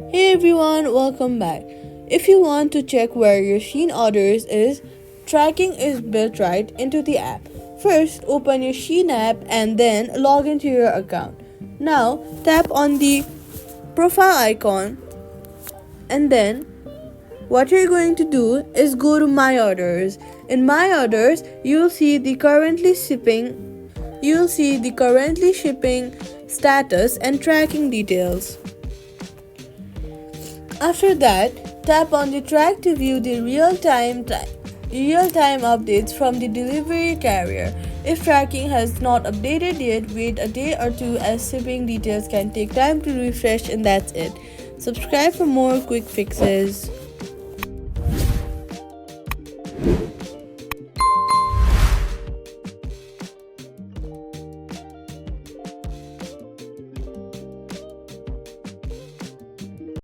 Hey everyone, welcome back. If you want to check where your SHEIN orders is, tracking is built right into the app. First, open your SHEIN app and then log into your account. Now, tap on the profile icon and then what you're going to do is go to My Orders. In My Orders, you'll see the currently shipping status and tracking details. After that, tap on the track to view the real-time updates from the delivery carrier. If tracking has not updated yet, wait a day or two as shipping details can take time to refresh, and that's it. Subscribe for more quick fixes.